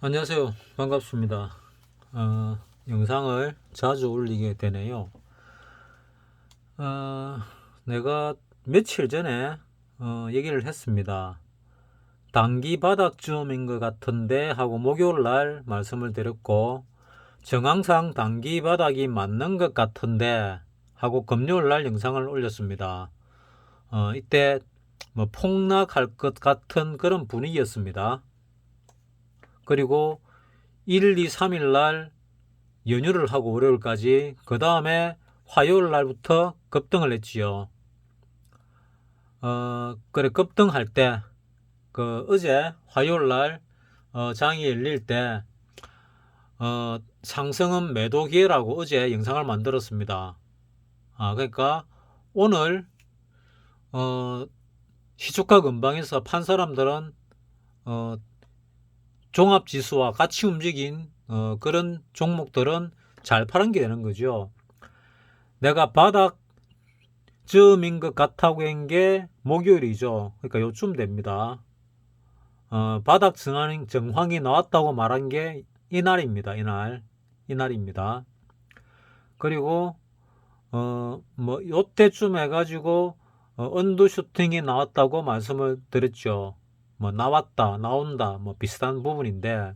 안녕하세요. 반갑습니다. 영상을 자주 올리게 되네요. 어, 내가 며칠 전에 얘기를 했습니다. 단기 바닥쯤인 것 같은데 하고 목요일 날 말씀을 드렸고, 정황상 단기 바닥이 맞는 것 같은데 하고 금요일 날 영상을 올렸습니다. 이때 뭐 폭락할 것 같은 그런 분위기였습니다. 그리고 1, 2, 3일 날 연휴를 하고 월요일까지, 그 다음에 화요일 날부터 급등을 했지요. 그래, 급등할 때, 어제 화요일 날, 장이 열릴 때, 상승은 매도 기회라고 어제 영상을 만들었습니다. 그러니까 오늘, 어, 시초가 근방에서 판 사람들은, 어, 종합지수와 같이 움직인, 그런 종목들은 잘 팔은 게 되는 거죠. 내가 바닥 즈음인 것 같다고 한 게 목요일이죠. 그러니까 요쯤 됩니다. 바닥 정황이 나왔다고 말한 게 이날입니다. 이날입니다. 그리고 뭐 요때쯤 해가지고 언더 슈팅이 나왔다고 말씀을 드렸죠. 뭐 나왔다, 나온다, 뭐 비슷한 부분인데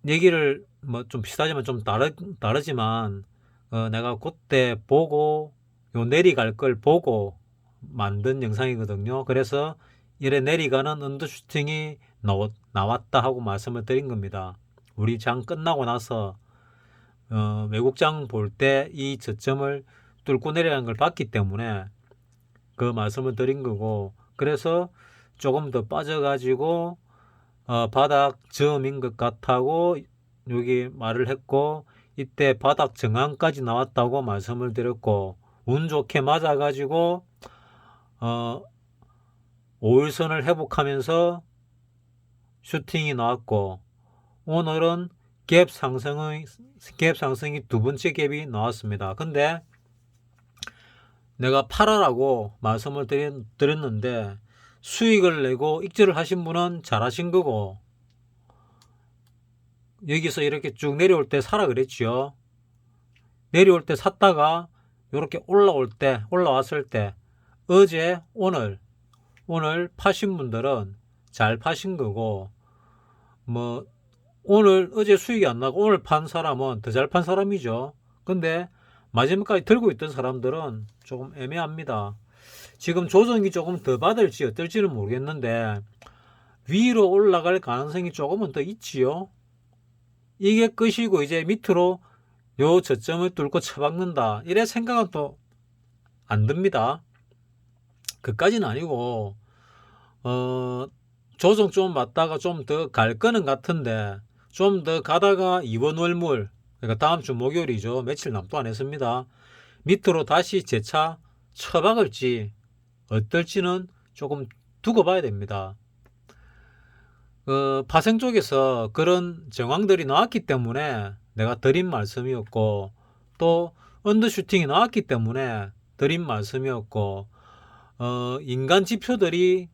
얘기를 뭐 좀 비슷하지만 좀 다르지만 내가 그때 보고 요 내리갈 걸 보고 만든 영상이거든요. 그래서 이래 내리가는 언더슈팅이 나왔다 하고 말씀을 드린 겁니다. 우리 장 끝나고 나서 외국장 볼 때 이 저점을 뚫고 내려가는 걸 봤기 때문에 그 말씀을 드린 거고, 그래서 조금 더 빠져가지고 바닥 저음인 것 같다고 여기 말을 했고, 이때 바닥 정항까지 나왔다고 말씀을 드렸고, 운 좋게 맞아가지고 5일선을 회복하면서 슈팅이 나왔고, 오늘은 갭 상승이 두 번째 갭이 나왔습니다. 근데 내가 팔아라고 말씀을 드렸는데 수익을 내고 익절을 하신 분은 잘하신 거고, 여기서 이렇게 쭉 내려올 때 사라 그랬죠. 내려올 때 샀다가 이렇게 올라왔을 때 어제 오늘 파신 분들은 잘 파신 거고, 뭐 오늘 어제 수익이 안 나고 오늘 판 사람은 더 잘 판 사람이죠. 근데 마지막까지 들고 있던 사람들은 조금 애매합니다. 지금 조정이 조금 더 받을지 어떨지는 모르겠는데 위로 올라갈 가능성이 조금은 더 있지요. 이게 끝이고 이제 밑으로 요 저점을 뚫고 쳐박는다, 이래 생각은 또 안 듭니다. 그까지는 아니고 조정 좀 받다가 좀 더 갈 거는 같은데, 좀 더 가다가 이번 월물, 그러니까 다음 주 목요일이죠. 며칠 남도 안 했습니다. 밑으로 다시 재차 쳐박을지 어떨지는 조금 두고 봐야 됩니다. 파생 쪽에서 그런 정황들이 나왔기 때문에 내가 드린 말씀이었고, 또 언더슈팅이 나왔기 때문에 드린 말씀이었고, 인간 지표들이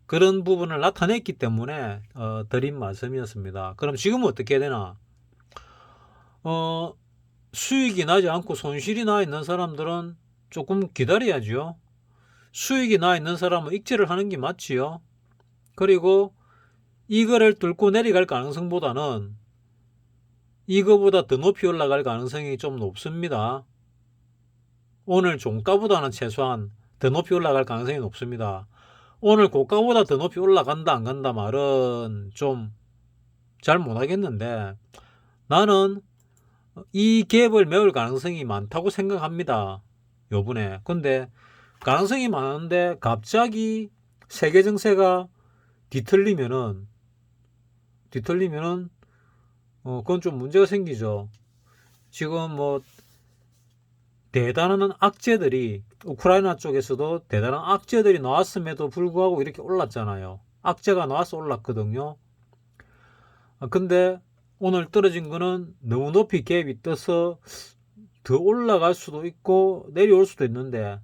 그런 부분을 나타냈기 때문에 드린 말씀이었습니다. 그럼 지금은 어떻게 해야 되나? 수익이 나지 않고 손실이 나 있는 사람들은 조금 기다려야죠. 수익이 나 있는 사람은 익절을 하는 게 맞지요. 그리고 이거를 뚫고 내려갈 가능성보다는 이거보다 더 높이 올라갈 가능성이 좀 높습니다. 오늘 종가보다는 최소한 더 높이 올라갈 가능성이 높습니다. 오늘 고가보다 더 높이 올라간다 안 간다 말은 좀 잘 못하겠는데, 나는 이 갭을 메울 가능성이 많다고 생각합니다. 요번에. 근데 가능성이 많은데 갑자기 세계 정세가 뒤틀리면은 그건 좀 문제가 생기죠. 지금 뭐 대단한 악재들이, 우크라이나 쪽에서도 대단한 악재들이 나왔음에도 불구하고 이렇게 올랐잖아요. 악재가 나와서 올랐거든요. 근데 오늘 떨어진 거는 너무 높이 갭이 떠서 더 올라갈 수도 있고 내려올 수도 있는데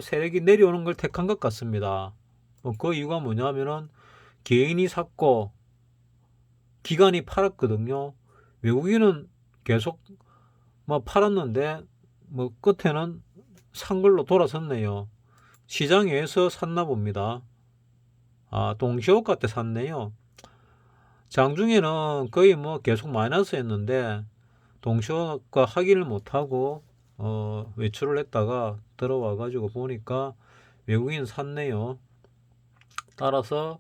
세력이 내려오는 걸 택한 것 같습니다. 그 이유가 뭐냐면은 개인이 샀고 기관이 팔았거든요. 외국인은 계속 뭐 팔았는데 뭐 끝에는 산 걸로 돌아섰네요. 시장에서 샀나 봅니다. 동시호가 때 샀네요. 장중에는 거의 뭐 계속 마이너스였는데 동시호가 확인을 못하고 외출을 했다가 들어와 가지고 보니까 외국인 샀네요. 따라서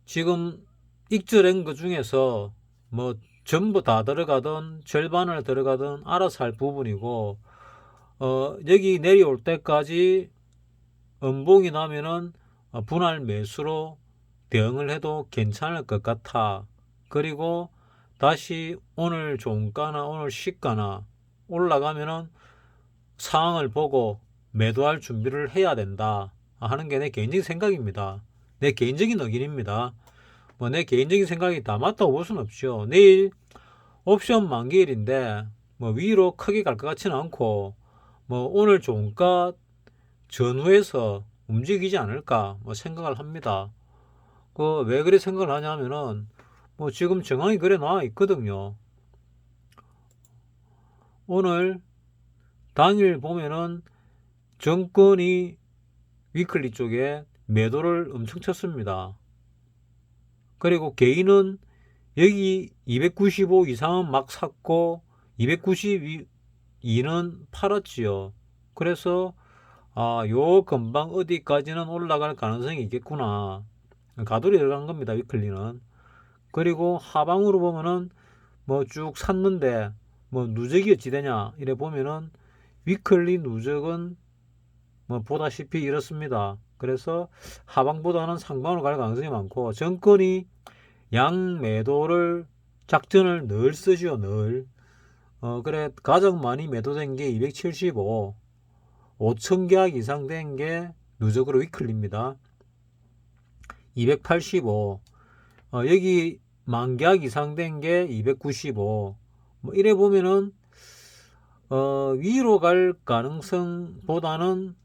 지금 익절한 것 중에서 뭐 전부 다 들어가든 절반을 들어가든 알아서 할 부분이고, 여기 내려올 때까지 음봉이 나면은 분할 매수로 대응을 해도 괜찮을 것 같아. 그리고 다시 오늘 종가나 오늘 시가나 올라가면은 상황을 보고 매도할 준비를 해야 된다 하는 게 내 개인적인 생각입니다. 내 개인적인 의견입니다. 뭐 내 개인적인 생각이 다 맞다고 볼 수는 없죠. 내일 옵션 만기일인데 뭐 위로 크게 갈 것 같지는 않고 뭐 오늘 종가 전후에서 움직이지 않을까 뭐 생각을 합니다. 그 왜 그래 생각을 하냐면은 뭐 지금 정황이 그래 나와 있거든요. 오늘 당일 보면은 정권이 위클리 쪽에 매도를 엄청 쳤습니다. 그리고 개인은 여기 295 이상은 막 샀고 292는 팔았지요. 그래서 요 금방 어디까지는 올라갈 가능성이 있겠구나. 가돌이 들어간 겁니다. 위클리는. 그리고 하방으로 보면은 뭐 쭉 샀는데 뭐 누적이 어찌 되냐 이래 보면은 위클리 누적은 뭐 보다시피 이렇습니다. 그래서 하방보다는 상방으로 갈 가능성이 많고 정권이 양매도를 작전을 늘 쓰죠. 늘. 그래 가장 많이 매도된 게 275, 5천 계약 이상 된 게 누적으로 위클리입니다. 285, 여기 만 계약 이상 된 게 295. 뭐 이래 보면은 위로 갈 가능성보다는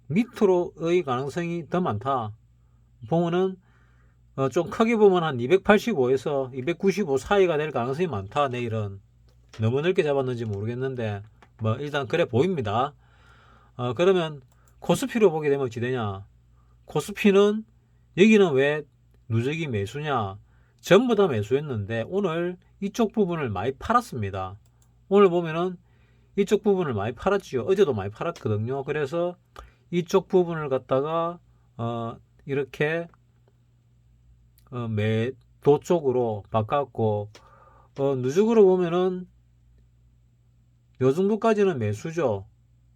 밑으로의 가능성이 더 많다. 보면은 좀 크게 보면 한 285에서 295 사이가 될 가능성이 많다. 내일은 너무 넓게 잡았는지 모르겠는데 뭐 일단 그래 보입니다. 그러면 코스피로 보게 되면 어찌 되냐? 코스피는 여기는 왜 누적이 매수냐? 전부 다 매수했는데 오늘 이쪽 부분을 많이 팔았습니다. 오늘 보면은 이쪽 부분을 많이 팔았지요. 어제도 많이 팔았거든요. 그래서 이쪽 부분을 갖다가 이렇게 매도 쪽으로 바꿨고, 누적으로 보면은 요 정도까지는 매수죠.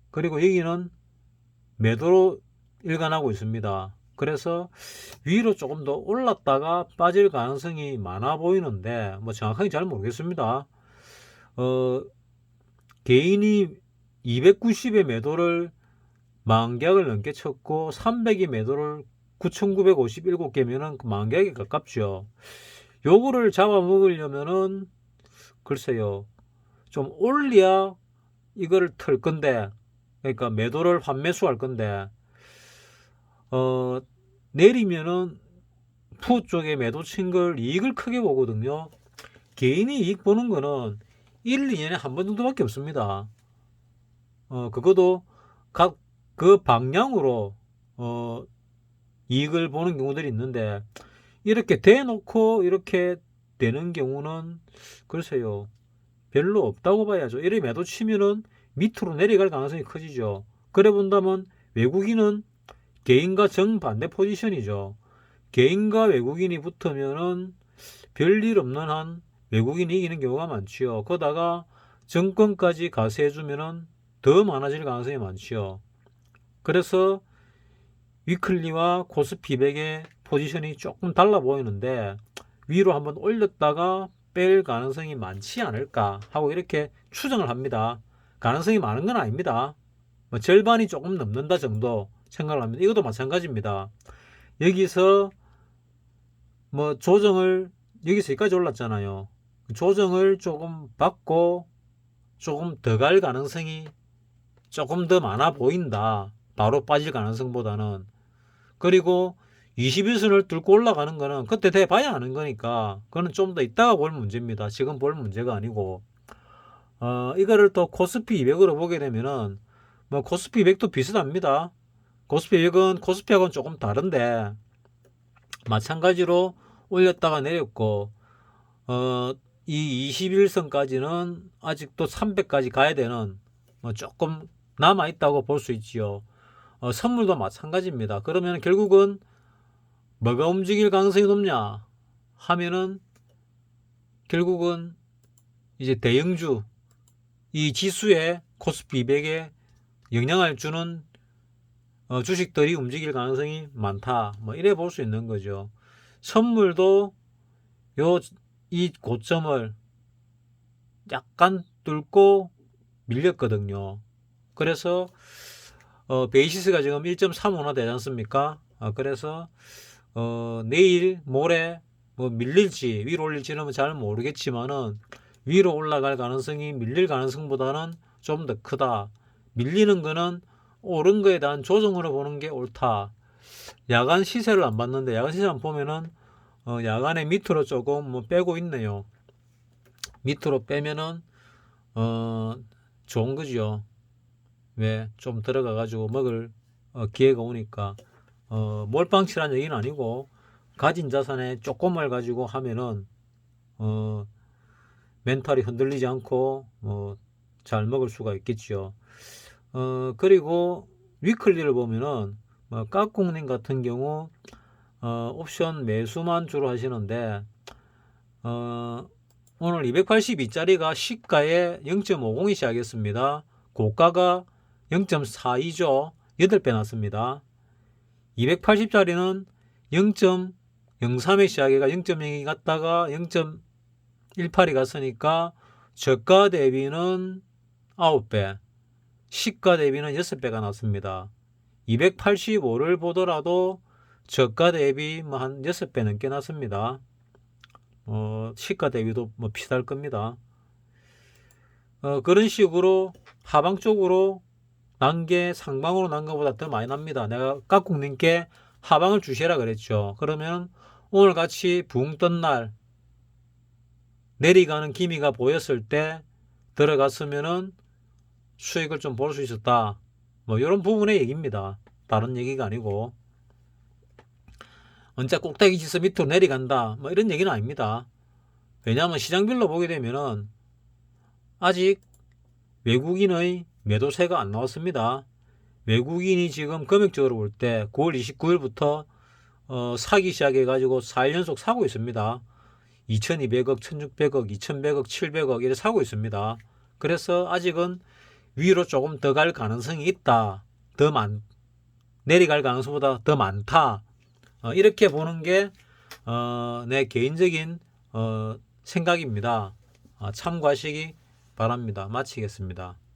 그리고 여기는 매도로 일관하고 있습니다. 그래서 위로 조금 더 올랐다가 빠질 가능성이 많아 보이는데 뭐 정확하게 잘 모르겠습니다. 개인이 290의 매도를 만계약을 넘게 쳤고 300의 매도를 9,957개면은 만계약에 가깝죠. 요거를 잡아먹으려면은 글쎄요, 좀 올려야 이거를 틀 건데, 그러니까 매도를 환매수할 건데 내리면은 푸 쪽에 매도 친 걸 이익을 크게 보거든요. 개인이 이익 보는 거는 1, 2년에 한 번 정도밖에 없습니다. 그것도 각 그 방향으로 이익을 보는 경우들이 있는데 이렇게 대놓고 이렇게 되는 경우는 글쎄요, 별로 없다고 봐야죠. 이래 매도 치면은 밑으로 내려갈 가능성이 커지죠. 그래 본다면 외국인은 개인과 정반대 포지션이죠. 개인과 외국인이 붙으면은 별일 없는 한 외국인이 이기는 경우가 많지요. 거다가 정권까지 가세해주면은 더 많아질 가능성이 많지요. 그래서 위클리와 코스피 100의 포지션이 조금 달라 보이는데 위로 한번 올렸다가 뺄 가능성이 많지 않을까 하고 이렇게 추정을 합니다. 가능성이 많은 건 아닙니다. 뭐 절반이 조금 넘는다 정도 생각을 합니다. 이것도 마찬가지입니다. 여기서 뭐 조정을 여기서 여기까지 올랐잖아요. 조정을 조금 받고 조금 더 갈 가능성이 조금 더 많아 보인다. 바로 빠질 가능성보다는. 그리고 21선을 뚫고 올라가는 거는 그때 돼 봐야 하는 거니까 그거는 좀 더 이따가 볼 문제입니다. 지금 볼 문제가 아니고 이거를 또 코스피 200으로 보게 되면은 뭐 코스피 200도 비슷합니다. 코스피 200은 코스피하고는 조금 다른데 마찬가지로 올렸다가 내렸고 이 21선까지는 아직도 300까지 가야 되는 뭐 조금 남아 있다고 볼 수 있지요. 선물도 마찬가지입니다. 그러면 결국은 뭐가 움직일 가능성이 높냐 하면은 결국은 이제 대형주 이 지수에 코스피 200에 영향을 주는 주식들이 움직일 가능성이 많다. 뭐 이래 볼 수 있는 거죠. 선물도 이 고점을 약간 뚫고 밀렸거든요. 그래서 베이시스가 지금 1.35나 되지 않습니까? 그래서 내일 모레 뭐 밀릴지 위로 올릴지는 잘 모르겠지만은 위로 올라갈 가능성이 밀릴 가능성보다는 좀 더 크다. 밀리는 거는 오른 거에 대한 조정으로 보는 게 옳다. 야간 시세를 안 봤는데 야간 시세만 보면은 야간에 밑으로 조금 뭐 빼고 있네요. 밑으로 빼면은 좋은 거죠. 왜? 좀 들어가 가지고 먹을 기회가 오니까 몰빵치란 얘기는 아니고 가진 자산에 조금을 가지고 하면은 멘탈이 흔들리지 않고 잘 먹을 수가 있겠죠. 그리고 위클리를 보면은 까꿍님 같은 경우 옵션 매수만 주로 하시는데 오늘 282짜리가 시가에 0.50이 시작했습니다. 고가가 0.42죠. 8배 났습니다. 280짜리는 0.03에 시작해가 0.02 갔다가 0.18이 갔으니까 저가 대비는 9배, 시가 대비는 6배가 났습니다. 285를 보더라도 저가 대비 뭐 한 6배 넘게 났습니다. 시가 대비도 뭐 비쌀 겁니다. 그런 식으로 하방 쪽으로 난 게 상방으로 난 것보다 더 많이 납니다. 내가 깍꿍님께 하방을 주시라 그랬죠. 그러면 오늘 같이 붕 뜬 날 내리가는 기미가 보였을 때 들어갔으면은 수익을 좀 볼 수 있었다. 뭐 이런 부분의 얘기입니다. 다른 얘기가 아니고 언제 꼭대기 지수 밑으로 내려간다 뭐 이런 얘기는 아닙니다. 왜냐하면 시장별로 보게 되면은 아직 외국인의 매도세가 안 나왔습니다. 외국인이 지금 금액적으로 볼 때 9월 29일부터 사기 시작해 가지고 4일 연속 사고 있습니다. 2200억, 1600억, 2100억, 700억 이렇게 사고 있습니다. 그래서 아직은 위로 조금 더 갈 가능성이 있다. 내려갈 가능성보다 더 많다. 이렇게 보는 게 내 개인적인 생각입니다. 참고하시기 바랍니다. 마치겠습니다.